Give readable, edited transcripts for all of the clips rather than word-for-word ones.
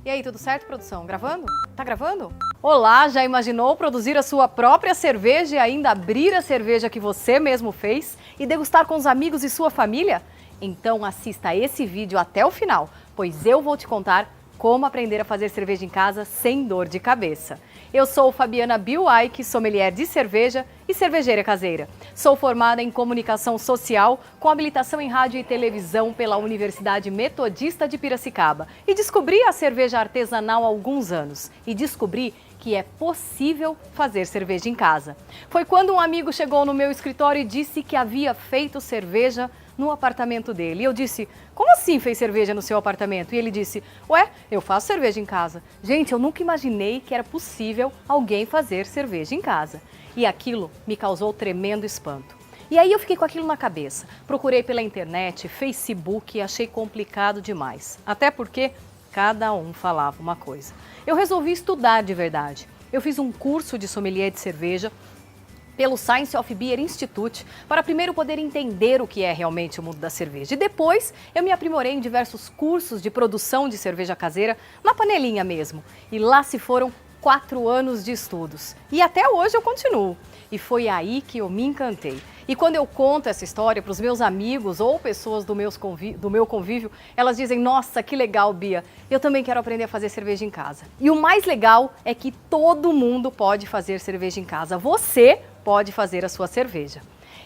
E aí, tudo certo, produção? Gravando? Tá gravando? Olá, já imaginou produzir a sua própria cerveja e ainda abrir a cerveja que você mesmo fez e degustar com os amigos e sua família? Então assista esse vídeo até o final, pois eu vou te contar como aprender a fazer cerveja em casa sem dor de cabeça. Eu sou Fabiana Biuaik, sommelier de cerveja e cervejeira caseira. Sou formada em comunicação social com habilitação em rádio e televisão pela Universidade Metodista de Piracicaba e descobri a cerveja artesanal há alguns anos e descobri que é possível fazer cerveja em casa. Foi quando um amigo chegou no meu escritório e disse que havia feito cerveja no apartamento dele. E eu disse, como assim fez cerveja no seu apartamento? E ele disse, ué, eu faço cerveja em casa. Gente, eu nunca imaginei que era possível alguém fazer cerveja em casa. E aquilo me causou tremendo espanto. E aí eu fiquei com aquilo na cabeça. Procurei pela internet, Facebook e achei complicado demais. Até porque cada um falava uma coisa. Eu resolvi estudar de verdade. Eu fiz um curso de sommelier de cerveja pelo Science of Beer Institute, para primeiro poder entender o que é realmente o mundo da cerveja. E depois eu me aprimorei em diversos cursos de produção de cerveja caseira, na panelinha mesmo. E lá se foram 4 anos de estudos. E até hoje eu continuo. E foi aí que eu me encantei. E quando eu conto essa história para os meus amigos ou pessoas do meu convívio, elas dizem, nossa, que legal, Bia, eu também quero aprender a fazer cerveja em casa. E o mais legal é que todo mundo pode fazer cerveja em casa. Você pode fazer a sua cerveja.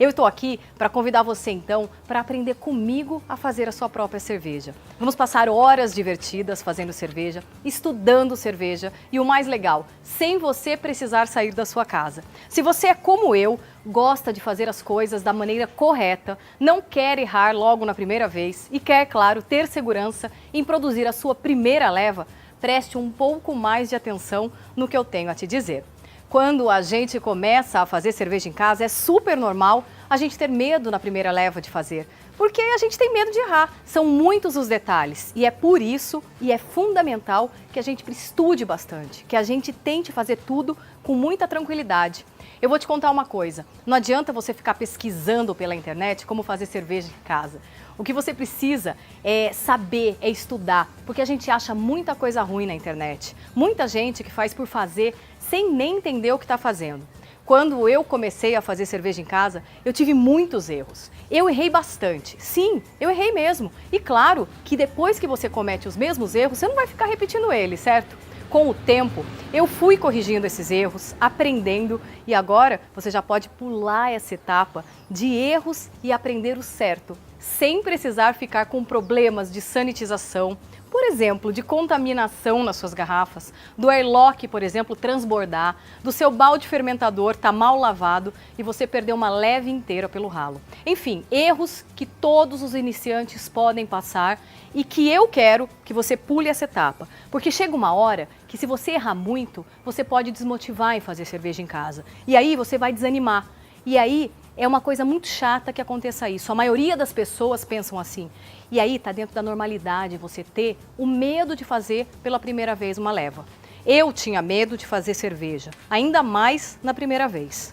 Eu estou aqui para convidar você, então, para aprender comigo a fazer a sua própria cerveja. Vamos passar horas divertidas fazendo cerveja, estudando cerveja e o mais legal, sem você precisar sair da sua casa. Se você é como eu, gosta de fazer as coisas da maneira correta, não quer errar logo na primeira vez e quer, claro, ter segurança em produzir a sua primeira leva, preste um pouco mais de atenção no que eu tenho a te dizer. Quando a gente começa a fazer cerveja em casa, é super normal a gente ter medo na primeira leva de fazer, porque a gente tem medo de errar. São muitos os detalhes e é por isso e é fundamental que a gente estude bastante, que a gente tente fazer tudo com muita tranquilidade. Eu vou te contar uma coisa, não adianta você ficar pesquisando pela internet como fazer cerveja em casa. O que você precisa é saber, é estudar, porque a gente acha muita coisa ruim na internet. Muita gente que faz por fazer sem nem entender o que está fazendo. Quando eu comecei a fazer cerveja em casa, eu tive muitos erros. Eu errei bastante. Sim, eu errei mesmo. E claro que depois que você comete os mesmos erros, você não vai ficar repetindo eles, certo? Com o tempo, eu fui corrigindo esses erros, aprendendo e agora você já pode pular essa etapa de erros e aprender o certo, sem precisar ficar com problemas de sanitização, por exemplo, de contaminação nas suas garrafas, do airlock, por exemplo, transbordar, do seu balde fermentador estar mal lavado e você perder uma leve inteira pelo ralo. Enfim, erros que todos os iniciantes podem passar e que eu quero que você pule essa etapa, porque chega uma hora que se você errar muito, você pode desmotivar em fazer cerveja em casa e aí você vai desanimar. E aí é uma coisa muito chata que aconteça isso. A maioria das pessoas pensam assim. E aí está dentro da normalidade você ter o medo de fazer pela primeira vez uma leva. Eu tinha medo de fazer cerveja, ainda mais na primeira vez.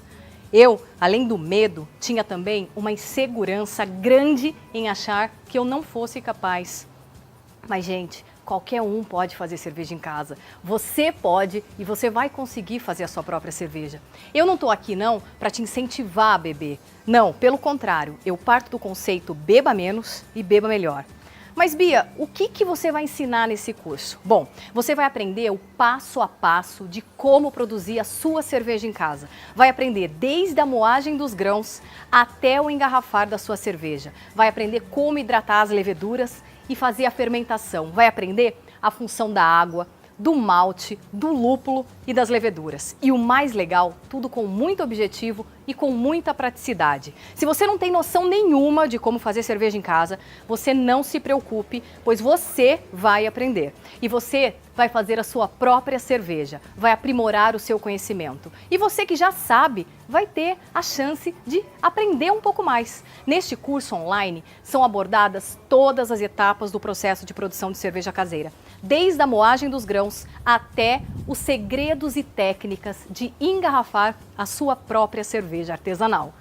Eu, além do medo, tinha também uma insegurança grande em achar que eu não fosse capaz. Mas, gente, qualquer um pode fazer cerveja em casa. Você pode e você vai conseguir fazer a sua própria cerveja. Eu não estou aqui não para te incentivar a beber. Não, pelo contrário, eu parto do conceito beba menos e beba melhor. Mas Bia, o que você vai ensinar nesse curso? Bom, você vai aprender o passo a passo de como produzir a sua cerveja em casa. Vai aprender desde a moagem dos grãos até o engarrafar da sua cerveja. Vai aprender como hidratar as leveduras e fazer a fermentação. Vai aprender a função da água, do malte, do lúpulo e das leveduras. E o mais legal, tudo com muito objetivo e com muita praticidade. Se você não tem noção nenhuma de como fazer cerveja em casa, você não se preocupe, pois você vai aprender. E você vai fazer a sua própria cerveja, vai aprimorar o seu conhecimento. E você que já sabe, vai ter a chance de aprender um pouco mais. Neste curso online, são abordadas todas as etapas do processo de produção de cerveja caseira, desde a moagem dos grãos até os segredos e técnicas de engarrafar a sua própria cerveja artesanal.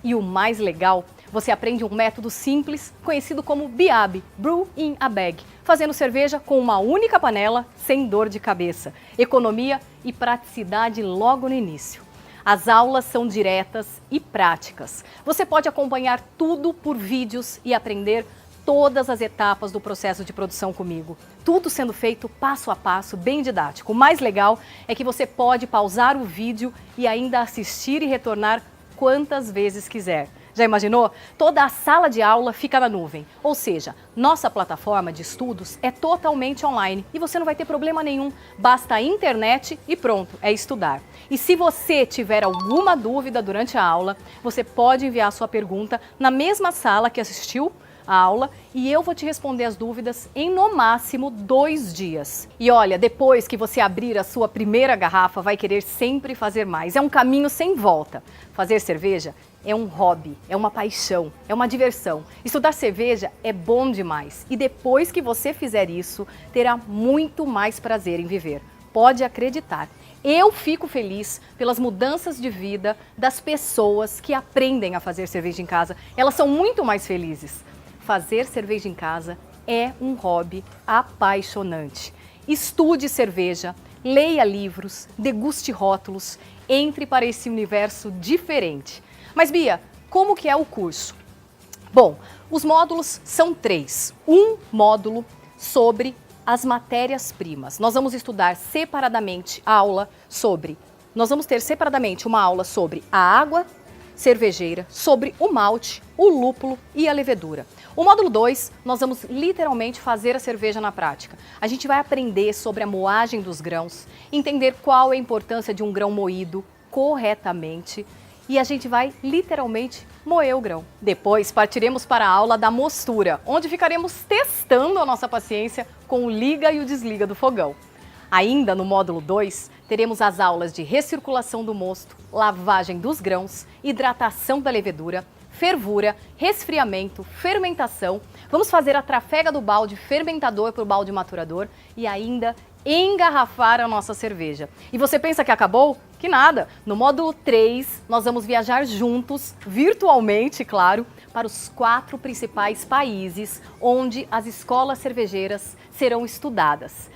E o mais legal, Você aprende um método simples, conhecido como BIAB, Brew in a Bag, fazendo cerveja com uma única panela, sem dor de cabeça, economia e praticidade logo no início. As aulas são diretas e práticas. Você pode acompanhar tudo por vídeos e aprender todas as etapas do processo de produção comigo. Tudo sendo feito passo a passo, bem didático. O mais legal é que você pode pausar o vídeo e ainda assistir e retornar quantas vezes quiser. Já imaginou? Toda a sala de aula fica na nuvem, ou seja, nossa plataforma de estudos é totalmente online e você não vai ter problema nenhum, basta a internet e pronto, é estudar. E se você tiver alguma dúvida durante a aula, você pode enviar sua pergunta na mesma sala que assistiu a aula e eu vou te responder as dúvidas em no máximo 2 dias. E olha, depois que você abrir a sua primeira garrafa, vai querer sempre fazer mais. É um caminho sem volta. Fazer cerveja é um hobby, é uma paixão, é uma diversão. Estudar cerveja é bom demais e depois que você fizer isso, terá muito mais prazer em viver. Pode acreditar. Eu fico feliz pelas mudanças de vida das pessoas que aprendem a fazer cerveja em casa. Elas são muito mais felizes. Fazer cerveja em casa é um hobby apaixonante. Estude cerveja, leia livros, deguste rótulos, entre para esse universo diferente. Mas Bia, como que é o curso? Bom, os módulos são 3. Um módulo sobre as matérias-primas. Nós vamos estudar separadamente nós vamos ter separadamente uma aula sobre a água cervejeira, sobre o malte, o lúpulo e a levedura. O módulo 2, nós vamos literalmente fazer a cerveja na prática. A gente vai aprender sobre a moagem dos grãos, entender qual é a importância de um grão moído corretamente e a gente vai literalmente moer o grão. Depois partiremos para a aula da mostura, onde ficaremos testando a nossa paciência com o liga e o desliga do fogão. Ainda no módulo 2, teremos as aulas de recirculação do mosto, lavagem dos grãos, hidratação da levedura, fervura, resfriamento, fermentação. Vamos fazer a trafega do balde fermentador para o balde maturador e ainda engarrafar a nossa cerveja. E você pensa que acabou? Que nada! No módulo 3, nós vamos viajar juntos, virtualmente, claro, para os 4 principais países onde as escolas cervejeiras serão estudadas.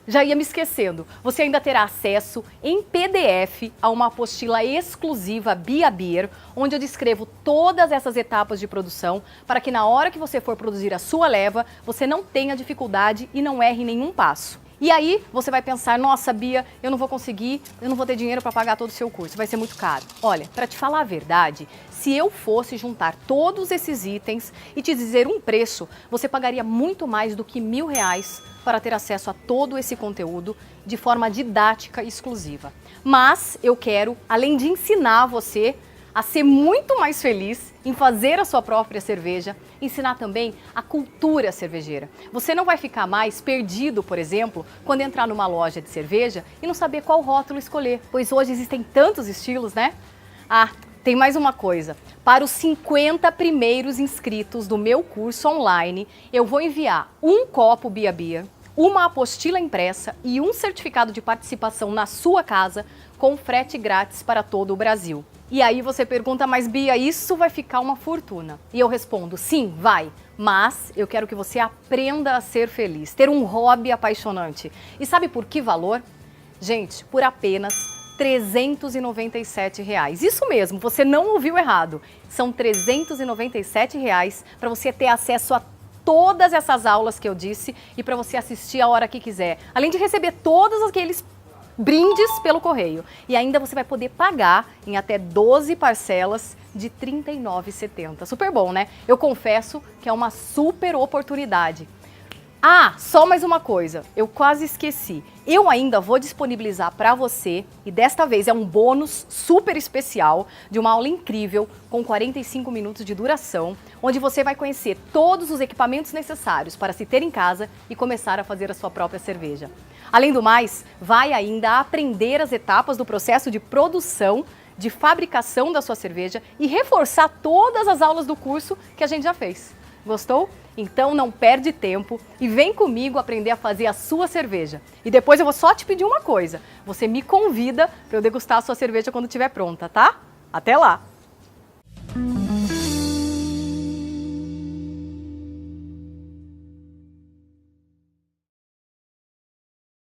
Já ia me esquecendo, você ainda terá acesso em PDF a uma apostila exclusiva Bia Beer, onde eu descrevo todas essas etapas de produção para que na hora que você for produzir a sua leva, você não tenha dificuldade e não erre nenhum passo. E aí você vai pensar, nossa Bia, eu não vou conseguir, eu não vou ter dinheiro para pagar todo o seu curso, vai ser muito caro. Olha, para te falar a verdade, se eu fosse juntar todos esses itens e te dizer um preço, você pagaria muito mais do que R$1.000 para ter acesso a todo esse conteúdo de forma didática e exclusiva. Mas eu quero, além de ensinar você a ser muito mais feliz em fazer a sua própria cerveja, ensinar também a cultura cervejeira. Você não vai ficar mais perdido, por exemplo, quando entrar numa loja de cerveja e não saber qual rótulo escolher, pois hoje existem tantos estilos, né? Tem mais uma coisa. Para os 50 primeiros inscritos do meu curso online, eu vou enviar um copo Bia Beer, uma apostila impressa e um certificado de participação na sua casa com frete grátis para todo o Brasil. E aí você pergunta, mas Bia, isso vai ficar uma fortuna? E eu respondo, sim, vai, mas eu quero que você aprenda a ser feliz, ter um hobby apaixonante. E sabe por que valor? Gente, por apenas R$397. Isso mesmo, você não ouviu errado. São R$397 para você ter acesso a todas essas aulas que eu disse e para você assistir a hora que quiser. Além de receber todos aqueles brindes pelo correio. E ainda você vai poder pagar em até 12 parcelas de R$ 39,70. Super bom, né? Eu confesso que é uma super oportunidade. Só mais uma coisa, eu quase esqueci. Eu ainda vou disponibilizar para você, e desta vez é um bônus super especial, de uma aula incrível, com 45 minutos de duração, onde você vai conhecer todos os equipamentos necessários para se ter em casa e começar a fazer a sua própria cerveja. Além do mais, vai ainda aprender as etapas do processo de produção, de fabricação da sua cerveja e reforçar todas as aulas do curso que a gente já fez. Gostou? Então não perde tempo e vem comigo aprender a fazer a sua cerveja. E depois eu vou só te pedir uma coisa, você me convida para eu degustar a sua cerveja quando estiver pronta, tá? Até lá!